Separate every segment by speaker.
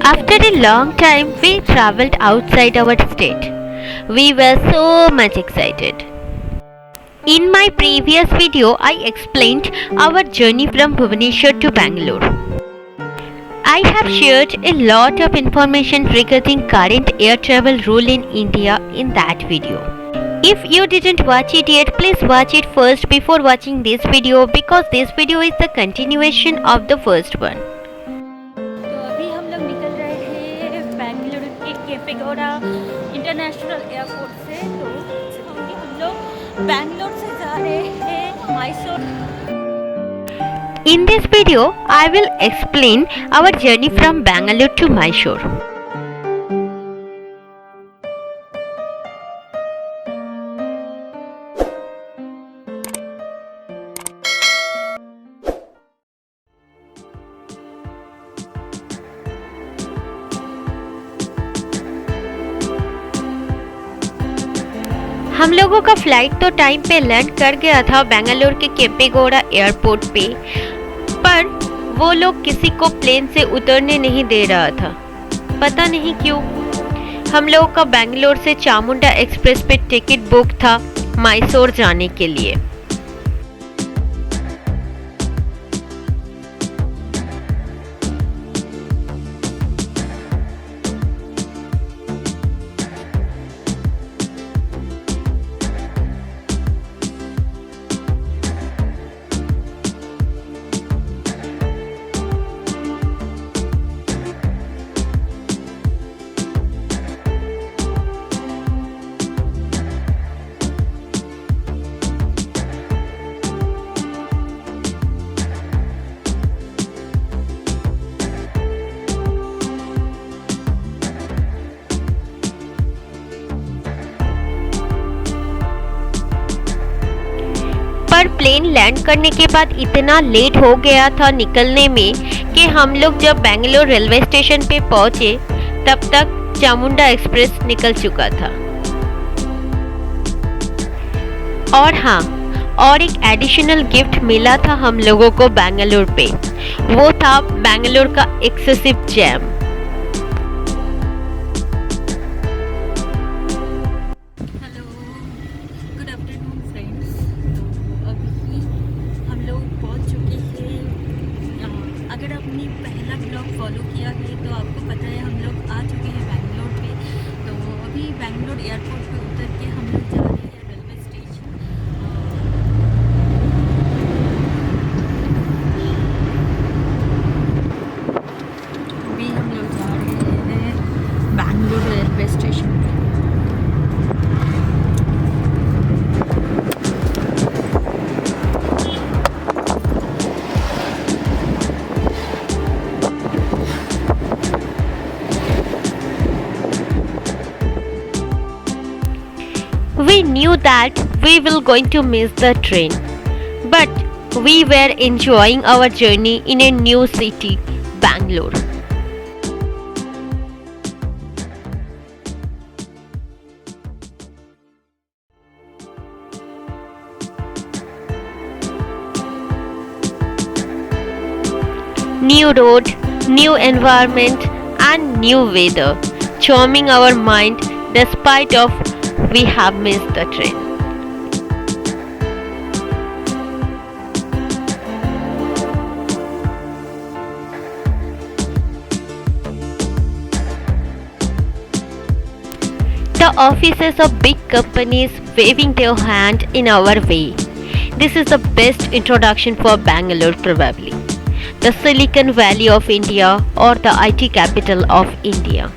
Speaker 1: After a long time, we traveled outside our state. We were so much excited. In my previous video, I explained our journey from Bhubaneswar to Bangalore. I have shared a lot of information regarding current air travel rule in India in that video. If you didn't watch it yet, please watch it first before watching this video because this video is the continuation of the first one.
Speaker 2: तो अभी हम लोग निकल रहे हैं बेंगलुरु के Kempegowda international airport से। तो अभी हम लोग बेंगलोर से जा रहे हैं Mysore.
Speaker 1: In this video, I will explain our journey from Bangalore to Mysore. हम लोगों का फ्लाइट तो टाइम पे लैंड कर गया था बेंगलोर के केम्पेगौड़ा एयरपोर्ट पे, पर वो लोग किसी को प्लेन से उतरने नहीं दे रहा था। पता नहीं क्यों। हम लोगों का बेंगलोर से चामुंडा एक्सप्रेस पे टिकट बुक था मैसूर जाने के लिए। पर प्लेन लैंड करने के बाद इतना लेट हो गया था निकलने में कि हम लोग जब बेंगलोर रेलवे स्टेशन पे पहुंचे तब तक चामुंडा एक्सप्रेस निकल चुका था। और हाँ, और एक एडिशनल गिफ्ट मिला था हम लोगों को बेंगलोर पे, वो था बेंगलोर का एक्सेसिव जैम।
Speaker 2: अगर आपने पहला ब्लॉग फॉलो किया है तो आपको पता है हम लोग आ चुके हैं बेंगलोर पे। तो अभी बेंगलोर एयरपोर्ट पे उतर के हम लोग जा रहे हैं रेलवे स्टेशन। अभी हम लोग जा रहे हैं बेंगलोर रेलवे स्टेशन पे।
Speaker 1: We knew that we were going to miss the train, but we were enjoying our journey in a new city, Bangalore. New road, new environment and new weather, charming our mind despite of we have missed the train. The offices of big companies waving their hand in our way. This is the best introduction for Bangalore probably. The Silicon Valley of India or the IT capital of India.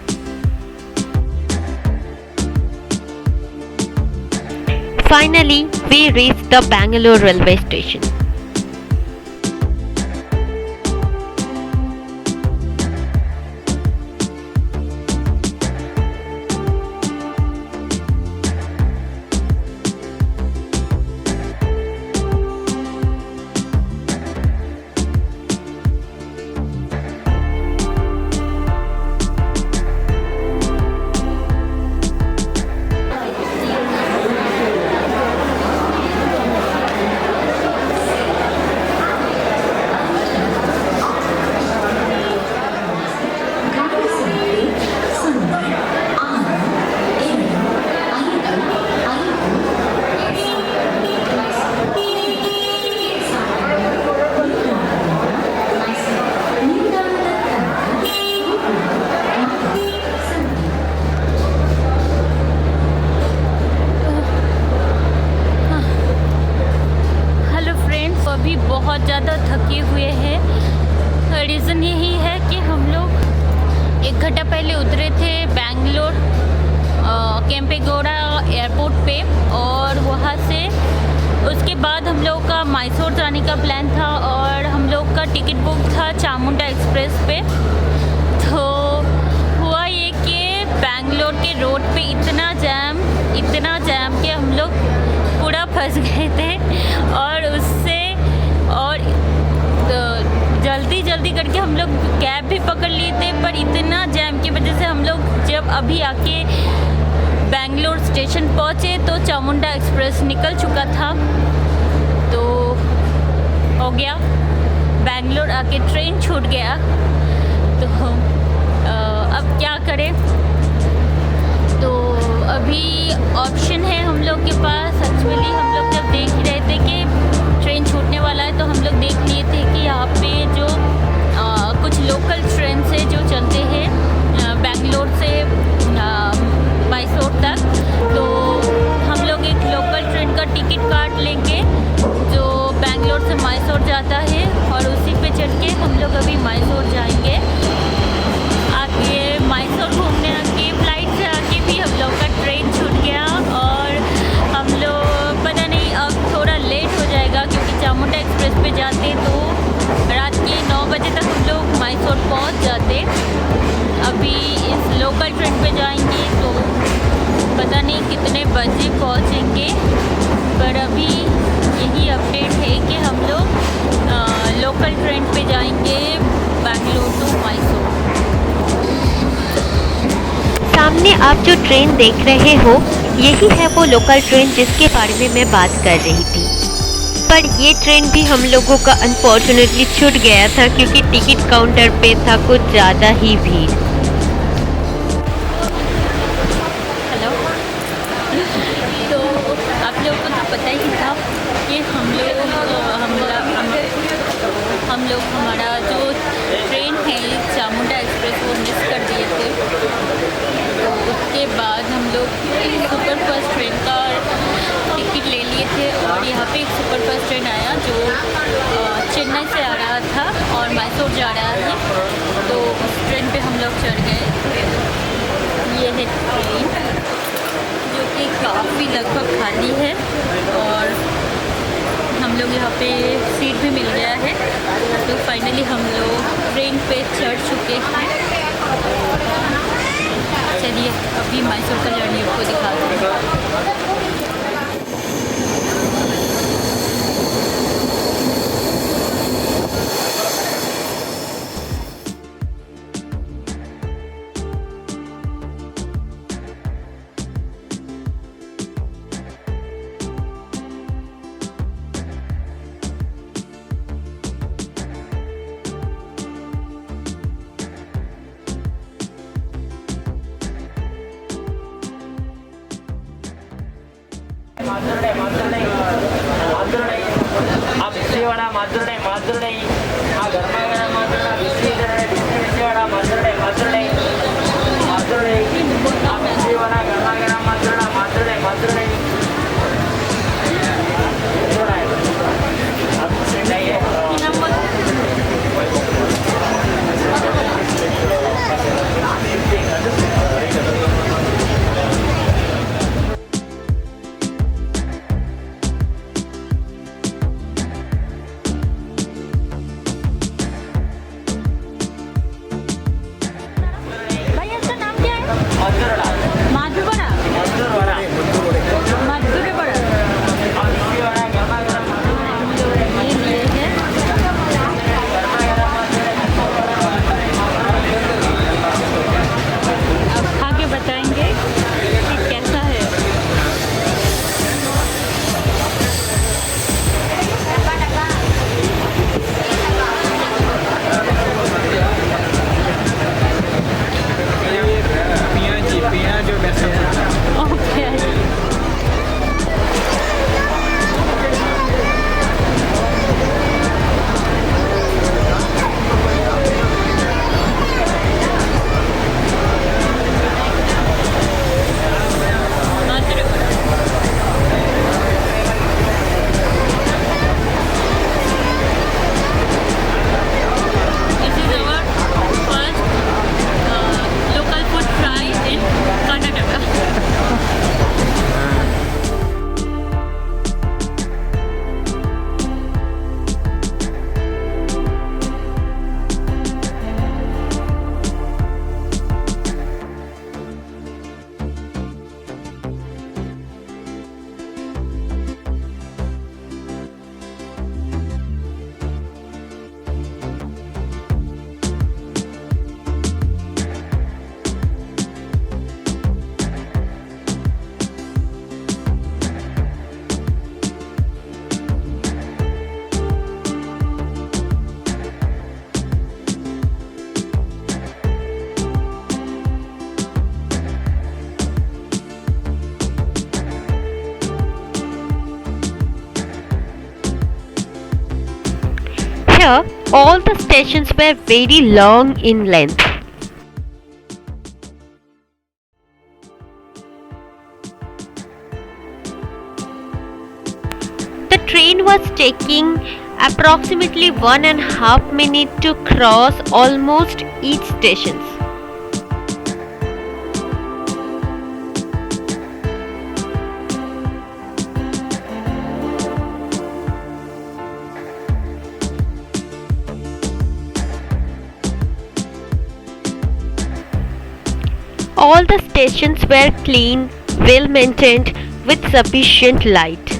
Speaker 1: Finally, we reached the Bangalore railway station.
Speaker 2: हुए हैं। Reason यही है कि हम लोग 1 घंटा पहले उतरे थे बेंगलोर केम्पेगौड़ा एयरपोर्ट पे, और वहाँ से उसके बाद हम लोग का मैसूर जाने का प्लान था और हम लोग का टिकट बुक था चामुंडा एक्सप्रेस पे। तो हुआ ये कि बेंगलोर के रोड पे इतना जैम कि हम लोग पूरा फंस गए थे, और उससे और जल्दी करके हम लोग कैब भी पकड़ लिए थे, पर इतना जैम की वजह से हम लोग जब अभी आके बेंगलोर स्टेशन पहुँचे तो चामुंडा एक्सप्रेस निकल चुका था। तो हो गया, बेंगलोर आके ट्रेन छूट गया। तो अब क्या करें? तो अभी ऑप्शन है हम लोग के पास। एक्चुअली हम लोग जब देख ही रहे थे कि ट्रेन छूटने वाला है, तो हम लोग देख लिए थे कि यहाँ पे जो कुछ लोकल ट्रेन से जो चलते हैं बेंगलोर से मैसूर तक, तो हम लोग एक लोकल ट्रेन का टिकट काट लेंगे जो बेंगलोर से मैसूर जाता है, और उसी पे चढ़ के हम लोग अभी मैसूर जाएंगे। आके मैसूर घूमने आके फ्लाइट से आके भी हम लोग का ट्रेन छूट गया, और हम लोग पता नहीं अब थोड़ा लेट हो जाएगा, क्योंकि चामुंडा एक्सप्रेस पे जाते तो रात के 9 बजे तक हम लोग मैसूर पहुंच जाते। अभी इस लोकल ट्रेन पे जाएंगे तो पता नहीं कितने बजे पहुंचेंगे, पर अभी यही अपडेट है कि हम लोग लोकल ट्रेन पे जाएंगे बेंगलोर टू मैसूर।
Speaker 1: सामने आप जो ट्रेन देख रहे हो, यही है वो लोकल ट्रेन जिसके बारे में मैं बात कर रही थी। पर ये ट्रेन भी हम लोगों का अनफॉर्चुनेटली छूट गया था, क्योंकि टिकट काउंटर पे था कुछ ज़्यादा ही भीड़।
Speaker 2: हेलो, तो आप लोगों को तो पता ही था कि हम लोग हमारा जो ट्रेन है चामुंडा एक्सप्रेस वो मिस कर दिए थे। तो उसके बाद हम लोग एक सुपर फास्ट ट्रेन का टिकट ले लिए थे, और यहाँ पे एक सुपर फास्ट ट्रेन आया जो चेन्नई से आ रहा था और मैसूर जा रहा है। तो उस ट्रेन पे हम लोग चढ़ गए। ये है ट्रेन जो कि काफ़ी लगभग खाली है, और हम लोग यहाँ पे सीट भी मिल गया है। तो फाइनली हम लोग ट्रेन पे चढ़ चुके हैं। चलिए अभी मैसूर का जर्नी आपको दिखाते हैं।
Speaker 3: माजुरडे आ गरमा माजुरडा बिस्वाड़ा माजुरडे आ बिस्वाड़ा गरमा माजुरडे
Speaker 1: Here, all the stations were very long in length. The train was taking approximately 1.5 minutes to cross almost each station. All the stations were clean, well maintained, with sufficient light.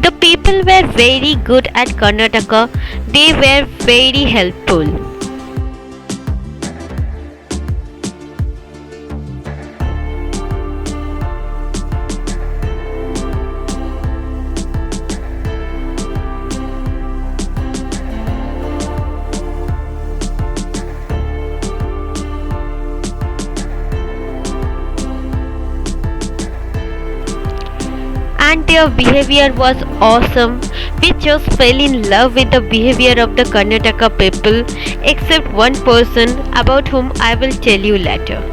Speaker 1: The people were very good at Karnataka. They were very helpful. And their behavior was awesome. We just fell in love with the behavior of the Karnataka people, except one person about whom I will tell you later.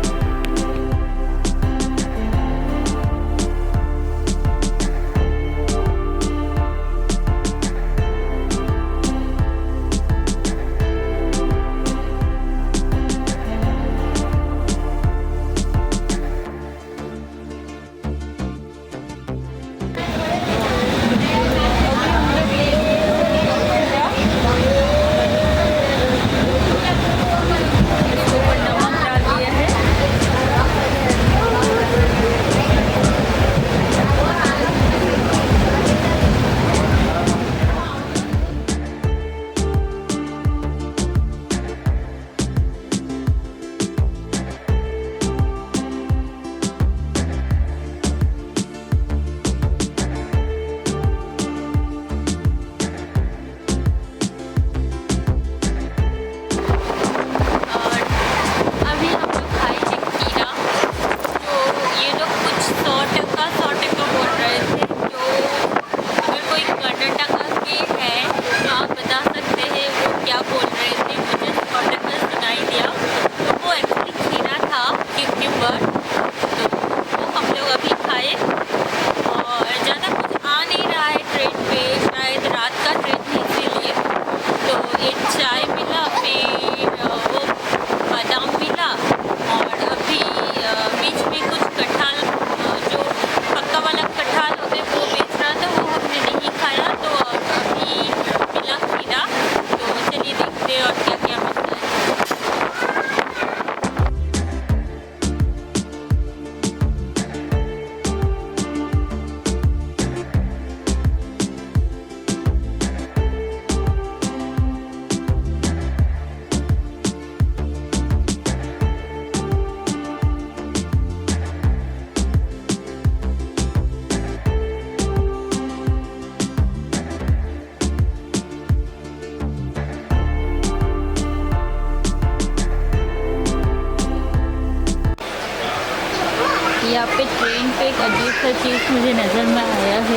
Speaker 2: यहाँ पे train पे एक अजीब सा चीज़ मुझे नज़र में आया है।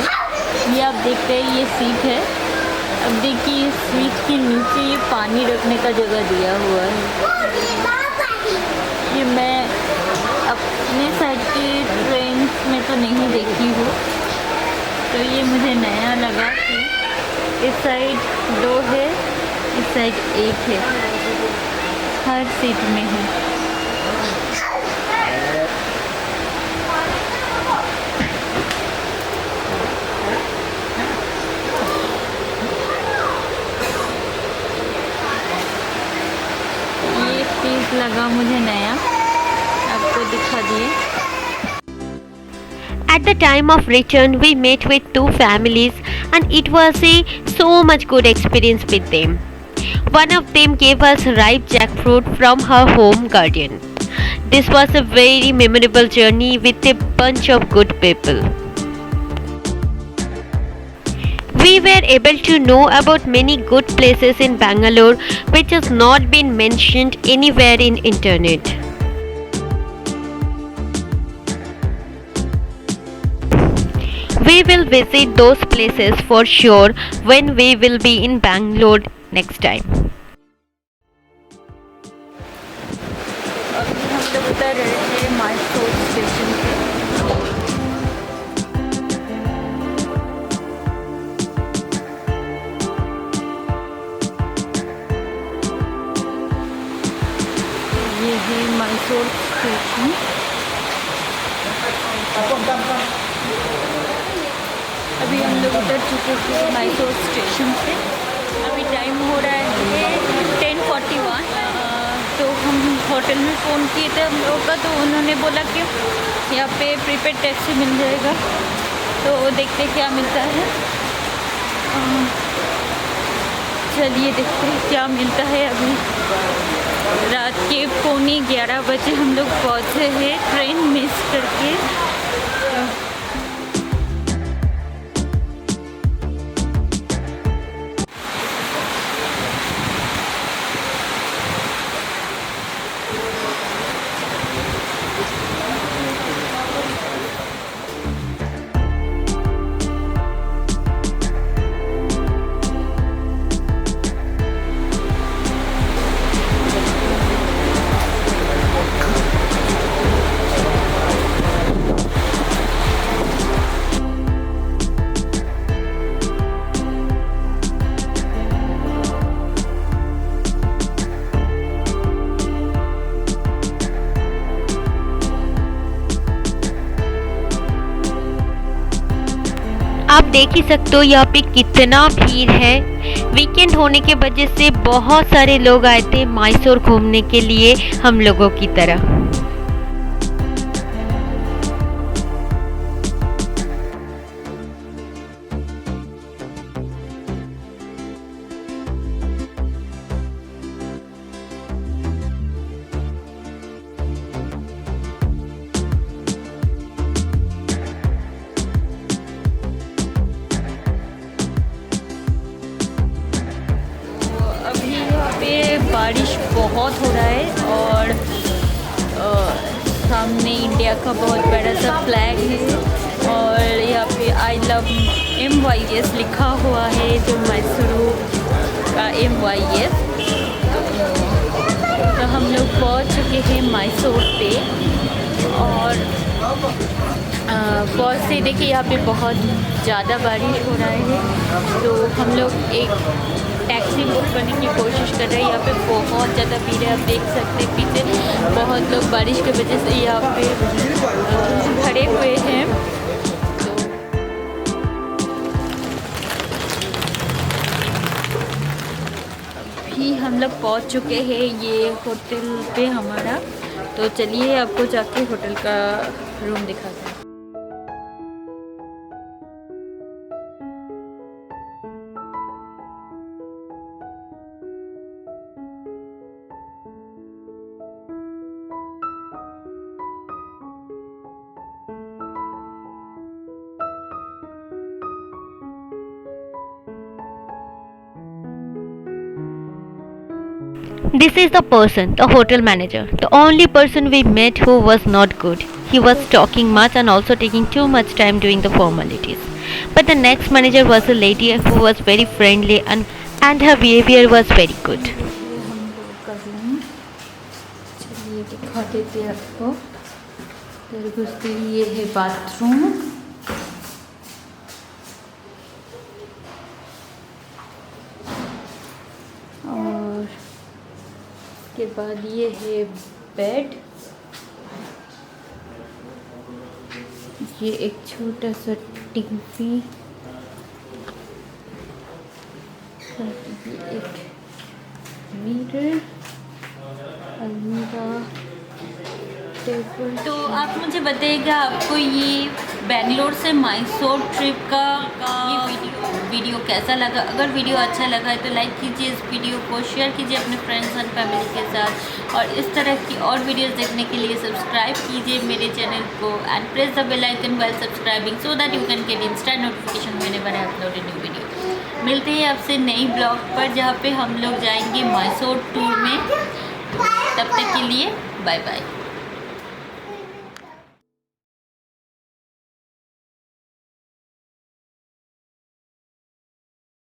Speaker 2: ये आप देखते हैं, ये सीट है। अब देखिए इस सीट के नीचे ये पानी रखने का जगह दिया हुआ है। ये मैं अपने साइड की ट्रेन में तो नहीं देखी हूँ, तो ये मुझे नया लगा कि इस साइड 2 है, इस साइड 1 है, हर सीट में है। चीज़ लगा मुझे नया, आपको दिखा दिए।
Speaker 1: At the time of return, we met with 2 families and it was a so much good experience with them. One of them gave us ripe jackfruit from her home garden. This was a very memorable journey with a bunch of good people. We were able to know about many good places in Bangalore which has not been mentioned anywhere in internet. We will visit those places for sure when we will be in Bangalore next time.
Speaker 2: अभी हम लोग उतर रहे थे Mysore station से। ये है Mysore station. अभी हम लोग उतर चुके थे माइसोर स्टेशन से। अभी टाइम हो रहा है 10:41। तो हम होटल में फ़ोन किए थे हम लोगों का, तो उन्होंने बोला कि यहाँ पे प्रीपेड टैक्सी मिल जाएगा, तो देखते क्या मिलता है। चलिए देखते हैं क्या मिलता है। अभी रात के 11:15 बजे हम लोग पहुँचे हैं ट्रेन मिस करके।
Speaker 1: आप देख ही सकते हो यहाँ पे कितना भीड़ है। वीकेंड होने के वजह से बहुत सारे लोग आए थे मैसूर घूमने के लिए हम लोगों की तरह।
Speaker 2: बारिश बहुत हो रहा है और सामने इंडिया का बहुत बड़ा सा फ्लैग है और यहाँ पे आई लव MYS लिखा हुआ है, जो मैसूरू का MYS। तो हम लोग पहुँच चुके हैं मैसूर पे और बहुत से देखिए यहाँ पे बहुत ज़्यादा बारिश हो रहा है, तो हम लोग एक टैक्सी बुक करने की कोशिश कर रहे हैं। यहाँ पे बहुत ज़्यादा भीड़ है, आप देख सकते हैं पीछे बहुत लोग बारिश की वजह से यहाँ पे खड़े हुए हैं। तो अभी हम लोग पहुँच चुके हैं ये होटल पे हमारा। तो चलिए आपको जाके होटल का रूम दिखाते हैं।
Speaker 1: This is the person, the hotel manager, the only person we met who was not good. He was talking much and also taking too much time doing the formalities. But the next manager was a lady who was very friendly and her behavior was very good.
Speaker 2: चलिए दिखा देते हैं आपको। इधर घुसते ही ये है bathroom. और के बाद ये है बेड। ये एक छोटा सा टीवी, एक मिरर, अलमीरा, टेबल। तो आप मुझे बताइएगा आपको ये बेंगलोर से मैसूर ट्रिप का ये वीडियो कैसा लगा। अगर वीडियो अच्छा लगा है तो लाइक कीजिए इस वीडियो को, शेयर कीजिए अपने फ्रेंड्स एंड फैमिली के साथ, और इस तरह की और वीडियोस देखने के लिए सब्सक्राइब कीजिए मेरे चैनल को and press the bell icon while subscribing so that you can get instant notification whenever I upload a new video. मिलते हैं आपसे नई ब्लॉग पर जहाँ पे हम लोग जाएंगे मैसूर टूर में। तब तक के लिए बाय बाय।